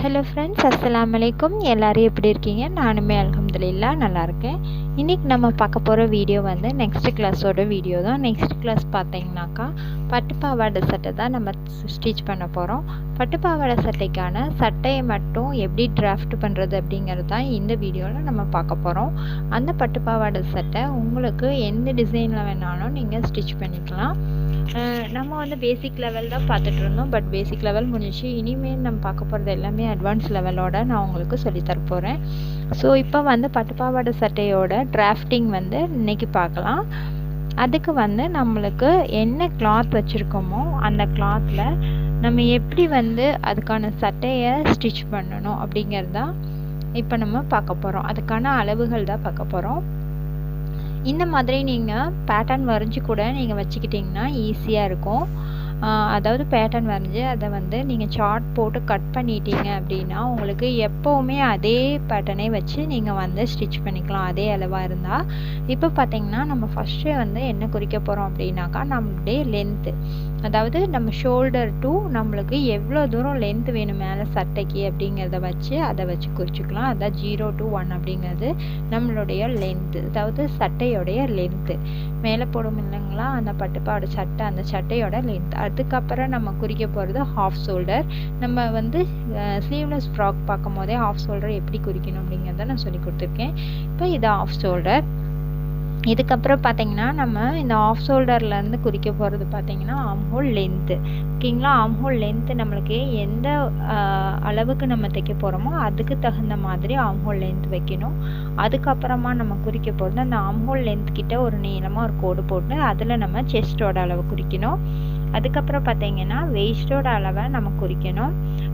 Hello friends, அஸ்ஸலாமு அலைக்கும். எல்லோரும் எப்படி இருக்கீங்க? நானுமே அல்ஹம்துலில்லாஹ் நல்லா இருக்கேன். இன்றைக்கி நம்ம பார்க்க போகிற வீடியோ வந்து நெக்ஸ்ட் கிளாஸோட வீடியோ தான். நெக்ஸ்ட் கிளாஸ் பார்த்தீங்கன்னாக்கா பட்டுப்பாவாடை சட்டை தான் நம்ம ஸ்டிச் பண்ண போகிறோம். பட்டுப்பாவாடை சட்டைக்கான சட்டையை மட்டும் எப்படி டிராஃப்ட் பண்ணுறது அப்படிங்கிறது தான் இந்த வீடியோவில் நம்ம பார்க்க போகிறோம். அந்த பட்டுப்பாவாடை சட்டை உங்களுக்கு எந்த டிசைனில் வேணாலும் நீங்கள் ஸ்டிச் பண்ணிக்கலாம். நம்ம வந்து பேசிக் லெவல் தான் பார்த்துட்டு இருந்தோம். பட் பேசிக் லெவல் முடிஞ்சிச்சு. இனிமேல் நம்ம பார்க்க போகிறது எல்லாமே அட்வான்ஸ் லெவலோட நான் உங்களுக்கு சொல்லித்தர போகிறேன். ஸோ இப்போ வந்து பட்டுப்பாவாடை சட்டையோட டிராஃப்டிங் வந்து இன்றைக்கி பார்க்கலாம். அதுக்கு வந்து நம்மளுக்கு என்ன கிளாத் வச்சுருக்கோமோ அந்த கிளாத்தில் நம்ம எப்படி வந்து அதுக்கான சட்டையை ஸ்டிச் பண்ணணும் அப்படிங்கிறது தான் இப்போ நம்ம பார்க்க போகிறோம். அதுக்கான அளவுகள் தான் பார்க்க போகிறோம். இந்த மாதிரி நீங்கள் பேட்டர்ன் வரைஞ்சி கூட நீங்கள் வச்சுக்கிட்டிங்கன்னா ஈஸியாக இருக்கும். அதாவது பேட்டர்ன் வரைஞ்சி அதை வந்து நீங்கள் சார்ட் போட்டு கட் பண்ணிட்டீங்க அப்படின்னா உங்களுக்கு எப்போவுமே அதே பேட்டர்னே வச்சு நீங்கள் வந்து ஸ்டிச் பண்ணிக்கலாம், அதே அளவாக இருந்தால். இப்போ பார்த்தீங்கன்னா நம்ம ஃபஸ்ட்டு வந்து என்ன குறிக்க போகிறோம் அப்படின்னாக்கா நம்மளுடைய லென்த்து, அதாவது நம்ம ஷோல்டர் டு நம்மளுக்கு எவ்வளோ தூரம் லென்த் வேணும் மேலே சட்டைக்கு அப்படிங்கிறத வச்சு அதை வச்சு குறிச்சிக்கலாம். அதான் 0 to 1 அப்படிங்கிறது நம்மளுடைய லென்த்து, அதாவது சட்டையோடைய லென்த்து. மேலே போடும் இல்லைங்களா அந்த பட்டுப்பாவாடை சட்டை, அந்த சட்டையோட லென்த். அதுக்கப்புறம் நம்ம குறிக்க போகிறது ஹாஃப் ஷோல்டர். நம்ம வந்து ஸ்லீவ்லெஸ் ஃப்ராக் பார்க்கும் போதே ஹாஃப் ஷோல்டர் எப்படி குறிக்கணும் அப்படிங்கிறத நான் சொல்லி கொடுத்துருக்கேன். இப்போ இது ஹாஃப் ஷோல்டர். இதுக்கப்புறம் பார்த்தீங்கன்னா நம்ம இந்த ஆஃப் ஷோல்டர்லேருந்து குறிக்க போகிறது பார்த்தீங்கன்னா ஆம்ஹோல் லென்த்து. ஓகேங்களா? ஆம்ஹோல் லென்த்து நம்மளுக்கு எந்த அளவுக்கு நம்ம தைக்க போகிறோமோ அதுக்கு தகுந்த மாதிரி ஆம்ஹோல் லென்த் வைக்கணும். அதுக்கப்புறமா நம்ம குறிக்க போகிறது அந்த ஆம்ஹோல் லென்த் கிட்ட ஒரு நீளமாக ஒரு கோடு போட்டு அதில் நம்ம செஸ்டோட அளவு குறிக்கணும். அதுக்கப்புறம் பார்த்தீங்கன்னா வெயிஸ்டோட அளவை நம்ம குறிக்கணும்.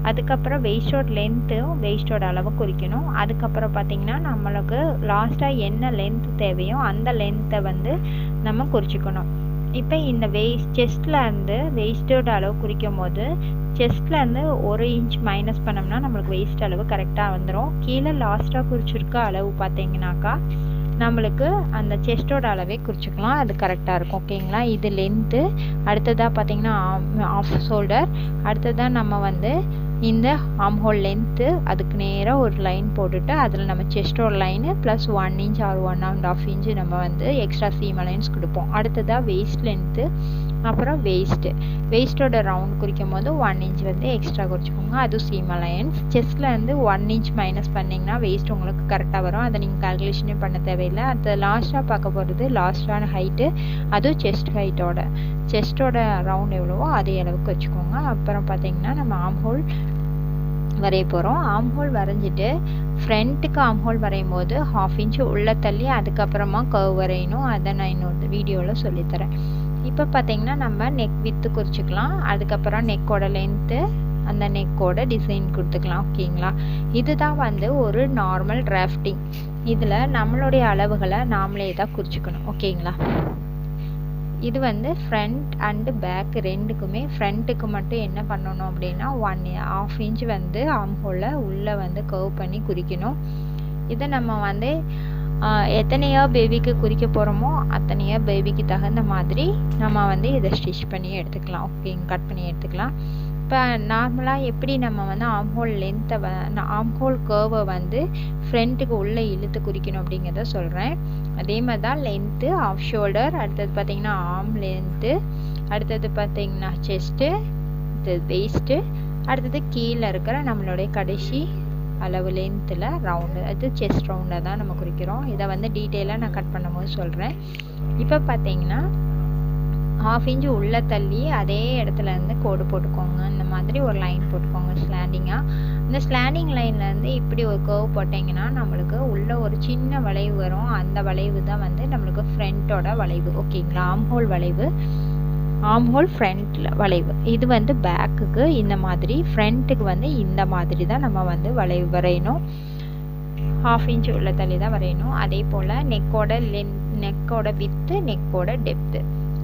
அதுக்கப்புறம் வெயிஸ்டோட லென்த்தும் வெயிஸ்டோட அளவு குறிக்கணும். அதுக்கப்புறம் பார்த்தீங்கன்னா நம்மளுக்கு லாஸ்ட்டாக என்ன லென்த் தேவையோ அந்த லென்த்தை வந்து நம்ம குறிச்சிக்கணும். இப்போ இந்த செஸ்ட்லேருந்து வெயிஸ்டோட அளவு குறிக்கும் போது செஸ்ட்லேருந்து 1 இன்ச் மைனஸ் பண்ணோம்னா நம்மளுக்கு வெயிஸ்ட் அளவு கரெக்டாக வந்துடும். கீழே லாஸ்ட்டாக குறிச்சிருக்க அளவு பார்த்தீங்கன்னாக்கா நம்மளுக்கு அந்த செஸ்டோட அளவே குறிச்சிக்கலாம், அது கரெக்டாக இருக்கும். ஓகேங்களா? இது லென்த்து. அடுத்ததாக பார்த்தீங்கன்னா ஆஃப் ஷோல்டர். அடுத்ததாக நம்ம வந்து இந்த ஆம்ஹோல் லென்த்து அதுக்கு நேராக ஒரு லைன் போட்டுட்டு அதில் நம்ம செஸ்டோட line plus 1 inch or 1.5 inch நம்ம வந்து எக்ஸ்ட்ரா சீம் அலைன்ஸ் கொடுப்போம். அடுத்ததாக வெயிஸ்ட் லென்த்து, அப்புறம் வெயிஸ்டோட ரவுண்ட் குறிக்கும் போது 1 இன்ச் வந்து எக்ஸ்ட்ரா குறிச்சிக்கோங்க, அதுவும் சீம் அலையன்ஸ். செஸ்ட்டில் வந்து 1 இன்ச் மைனஸ் பண்ணிங்கன்னா வெயிஸ்ட் உங்களுக்கு கரெக்டாக வரும். அதை நீங்கள் கால்குலேஷனே பண்ண தேவையில்லை. அது லாஸ்ட்டாக பார்க்க போகிறது லாஸ்ட்டான ஹைட்டு, அதுவும் செஸ்டோட ரவுண்ட் எவ்வளவோ அதே அளவுக்கு வச்சுக்கோங்க. அப்புறம் பார்த்தீங்கன்னா நம்ம ஆம்ஹோல் வரைய போகிறோம். ஆம்ஹோல் வரைஞ்சிட்டு ஃப்ரண்ட்டுக்கு ஆம்ஹோல் வரையும் போது 1/2 இன்ச்சு உள்ளே தள்ளி அதுக்கப்புறமா கர்வ் வரையணும். அதை நான் இன்னொரு வீடியோவில் சொல்லித்தரேன். இப்போ பார்த்தீங்கன்னா நம்ம நெக் வித்து குறிச்சிக்கலாம். அதுக்கப்புறம் நெக்கோட லென்த்து, அந்த நெக்கோட டிசைன் கொடுத்துக்கலாம். ஓகேங்களா? இதுதான் வந்து ஒரு நார்மல் டிராஃப்டிங். இதில் நம்மளுடைய அளவுகளை நாமளே தான் குறிச்சிக்கணும். ஓகேங்களா? இது வந்து ஃப்ரண்ட் அண்டு பேக் ரெண்டுக்குமே. ஃப்ரண்ட்டுக்கு மட்டும் என்ன பண்ணணும் அப்படின்னா 1/2 இன்ச் வந்து ஆம்ஹோலில் உள்ளே வந்து கர்வ் பண்ணி குறிக்கணும். இதை நம்ம வந்து எத்தனையோ பேபிக்கு குறிக்க போகிறோமோ அத்தனையோ பேபிக்கு தகுந்த மாதிரி நம்ம வந்து இதை ஸ்டிச் பண்ணி எடுத்துக்கலாம். ஓகேங்க, கட் பண்ணி எடுத்துக்கலாம். இப்போ நார்மலாக எப்படி நம்ம வந்து ஆம்ஹோல் லென்த்தை ஆம்ஹோல் கர்வை வந்து ஃப்ரண்ட்டுக்கு உள்ளே இழுத்து குறிக்கணும் அப்படிங்கிறத சொல்கிறேன். அதே மாதிரி தான் லென்த்து, ஆஃப் ஷோல்டர், அடுத்தது பார்த்திங்கன்னா ஆர்ம் லென்த்து, அடுத்தது பார்த்திங்கன்னா செஸ்ட்டு, அடுத்தது வெயிஸ்ட்டு, அடுத்தது கீழே இருக்கிற நம்மளுடைய கடைசி அளவு லென்த்தில் ரவுண்டு, அது செஸ்ட் ரவுண்டை தான் நம்ம குறிக்கிறோம். இதை வந்து டீட்டெயிலாக நான் கட் பண்ணும்போது சொல்கிறேன். இப்போ பார்த்தீங்கன்னா 1/2 இன்ச்சு உள்ளே தள்ளி அதே இடத்துல இருந்து கோடு போட்டுக்கோங்க. இந்த மாதிரி ஒரு லைன் போட்டுக்கோங்க ஸ்லாண்டிங்காக. இந்த ஸ்லாண்டிங் லைன்லேருந்து இப்படி ஒரு கர்வ் போட்டிங்கன்னா நம்மளுக்கு உள்ள ஒரு சின்ன வளைவு வரும். அந்த வளைவு தான் வந்து நம்மளுக்கு ஃப்ரண்ட்டோட வளைவு. ஓகேங்களா? ஆம்ஹோல் வளைவு, ஆம்ஹோல் ஃப்ரண்ட்டில் வளைவு. இது வந்து பேக்குக்கு இந்த மாதிரி, ஃப்ரண்ட்டுக்கு வந்து இந்த மாதிரி தான் நம்ம வந்து வளைவு வரையணும். 1/2 இன்ச்சு உள்ள தள்ளி தான் வரையணும். அதே போல் நெக்கோட வித்து,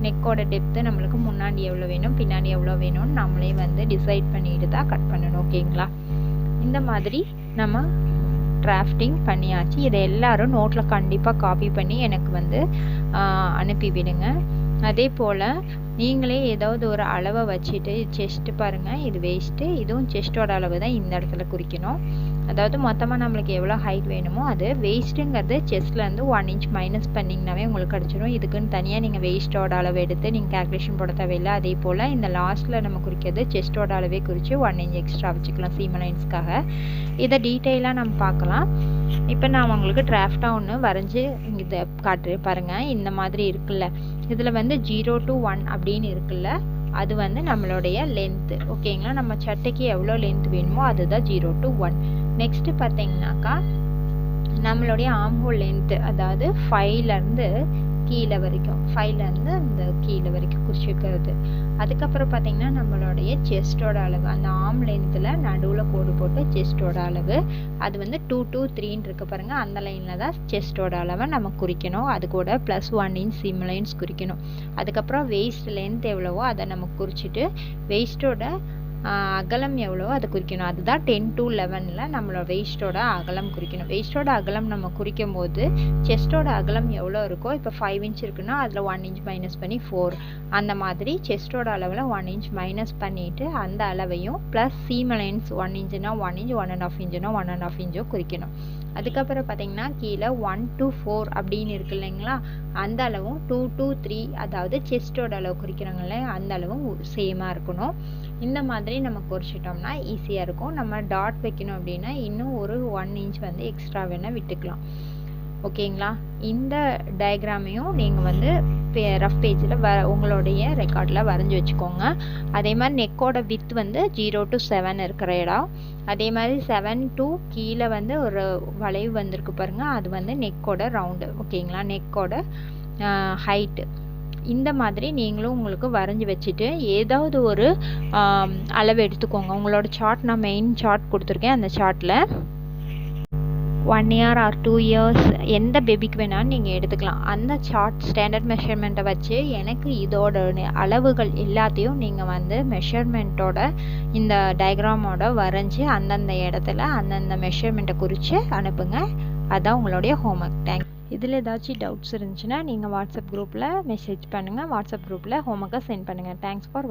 நெக்கோட டெப்த்து நம்மளுக்கு முன்னாடி எவ்வளோ வேணும் பின்னாடி எவ்வளோ வேணும்னு நம்மளே வந்து டிசைட் பண்ணிட்டு தான் கட் பண்ணணும். ஓகேங்களா? இந்த மாதிரி நம்ம டிராஃப்டிங் பண்ணியாச்சு. இதை எல்லோரும் நோட்டில் கண்டிப்பாக காப்பி பண்ணி எனக்கு வந்து அனுப்பி விடுங்க. அதே போல் நீங்களே ஏதாவது ஒரு அளவை வச்சுட்டு செஸ்ட்டு பாருங்கள், இது வேஸ்ட்டு, இதுவும் செஸ்ட்டோட அளவு தான் இந்த இடத்துல குறிக்கணும். அதாவது மொத்தமாக நம்மளுக்கு எவ்வளோ ஹைட் வேணுமோ அது வேஸ்ட்டுங்கிறது செஸ்ட்லேருந்து 1 இன்ச் மைனஸ் பண்ணிங்கனாவே உங்களுக்கு கிடச்சிரும். இதுக்குன்னு தனியாக நீங்கள் வேஸ்ட்டோட அளவு எடுத்து நீங்கள் கேல்குலேஷன் போட தேவையில்லை. அதே போல் இந்த லாஸ்ட்டில் நம்ம குறிக்கிறது செஸ்ட்டோட அளவே குறித்து 1 இன்ச் எக்ஸ்ட்ரா வச்சுக்கலாம் சீம் அலைன்ஸ்க்காக. இதை டீட்டெயிலாக நம்ம பார்க்கலாம். இப்போ நான் உங்களுக்கு டிராஃப்டாக ஒன்று வரைஞ்சி இதை காட்டுறேன் பாருங்கள். இந்த மாதிரி இருக்குல்ல, இதில் வந்து 0 to 1 அப்படின்னு இருக்குல்ல, அது வந்து நம்மளுடைய லென்த்து. ஓகேங்களா, நம்ம சட்டைக்கு எவ்வளோ லென்த் வேணுமோ அதுதான் 0 to 1. நெக்ஸ்ட்டு பார்த்தீங்கன்னாக்கா நம்மளுடைய ஆம்ஹோல் லென்த்து, அதாவது 5லேருந்து கீழே வரைக்கும், 5லேருந்து அந்த கீழே வரைக்கும் குறிச்சிக்கிறது. அதுக்கப்புறம் பார்த்தீங்கன்னா நம்மளுடைய செஸ்ட்டோட அளவு, அந்த ஆம் லென்த்தில் நடுவில் கோடு போட்டு செஸ்ட்டோட அளவு, அது வந்து 2 to 3ன்னு இருக்கு பாருங்கள், அந்த லைனில் தான் செஸ்ட்டோட அளவை நம்ம குறிக்கணும். அது கூட ப்ளஸ் 1 இன்ச் சீம் லைன்ஸ் குறிக்கணும். அதுக்கப்புறம் வெயிஸ்ட் லென்த் எவ்வளவோ அதை நம்ம குறிச்சிட்டு வெயிஸ்ட்டோட அகலம் எவ்வளோ அதை குறிக்கணும். அதுதான் 10 to 11ல் நம்மளோட வெயிஸ்ட்டோட அகலம் குறிக்கணும். வெயிஸ்ட்டோட அகலம் நம்ம குறிக்கும் போது செஸ்ட்டோட அகலம் எவ்வளோ இருக்கோ, இப்போ 5 இன்ச் இருக்குன்னா அதில் 1 இன்ச் மைனஸ் பண்ணி 4, அந்த மாதிரி செஸ்ட்டோட அளவில் 1 இன்ச் மைனஸ் பண்ணிவிட்டு அந்த அளவையும் ப்ளஸ் சீம் லைன்ஸ் 1 இன்ச்சுனா 1 இன்ச், 1.5 இன்ச்சுனா 1.5 இன்ச்சோ குறிக்கணும். அதுக்கப்புறம் பார்த்தீங்கன்னா கீழே 1 to 4 அப்படின்னு இருக்கு இல்லைங்களா, அந்த அளவும் 2 to 3, அதாவது செஸ்ட்டோட அளவு குறிக்கிறாங்களே அந்த அளவும் சேமாக இருக்கணும். இந்த மாதிரி நம்ம குறிச்சிட்டோம்னா ஈஸியாக இருக்கும். நம்ம டாட் வைக்கணும் அப்படின்னா இன்னும் ஒரு 1 இன்ச் வந்து எக்ஸ்ட்ரா வேணால் விட்டுக்கலாம். ஓகேங்களா, இந்த டயக்ராமையும் நீங்கள் வந்து ரஃப் பேஜில் உங்களுடைய ரெக்கார்டில் வரைஞ்சி வச்சுக்கோங்க. அதே மாதிரி நெக்கோட வித் வந்து 0 to 7 இருக்கிற இடம், அதே மாதிரி 7 to கீழே வந்து ஒரு வளைவு வந்திருக்கு பாருங்கள், அது வந்து நெக்கோட ரவுண்டு. ஓகேங்களா, நெக்கோட ஹைட்டு. இந்த மாதிரி நீங்களும் உங்களுக்கு வரைஞ்சி வச்சுட்டு ஏதாவது ஒரு அளவு எடுத்துக்கோங்க. உங்களோட சார்ட் நான் மெயின் சார்ட் கொடுத்துருக்கேன். அந்த சார்ட்டில் 1 year or 2 years எந்த பேபிக்கு வேணாலும் நீங்கள் எடுத்துக்கலாம். அந்த சார்ட் ஸ்டாண்டர்ட் மெஷர்மெண்ட்டை வச்சு எனக்கு இதோட அளவுகள் எல்லாத்தையும் நீங்கள் வந்து மெஷர்மெண்ட்டோட இந்த டயக்ராமோட வரைஞ்சி அந்தந்த இடத்துல அந்தந்த மெஷர்மெண்ட்டை குறித்து அனுப்புங்க. அதுதான் உங்களுடைய ஹோம்ஒர்க். தேங்க்ஸ். இதில் ஏதாச்சும் டவுட்ஸ் இருந்துச்சுன்னா நீங்கள் வாட்ஸ்அப் குரூப்பில் மெசேஜ் பண்ணுங்கள். வாட்ஸ்அப் குரூப்பில் ஹோம்ஒர்க்கை சென்ட் பண்ணுங்கள். Thanks for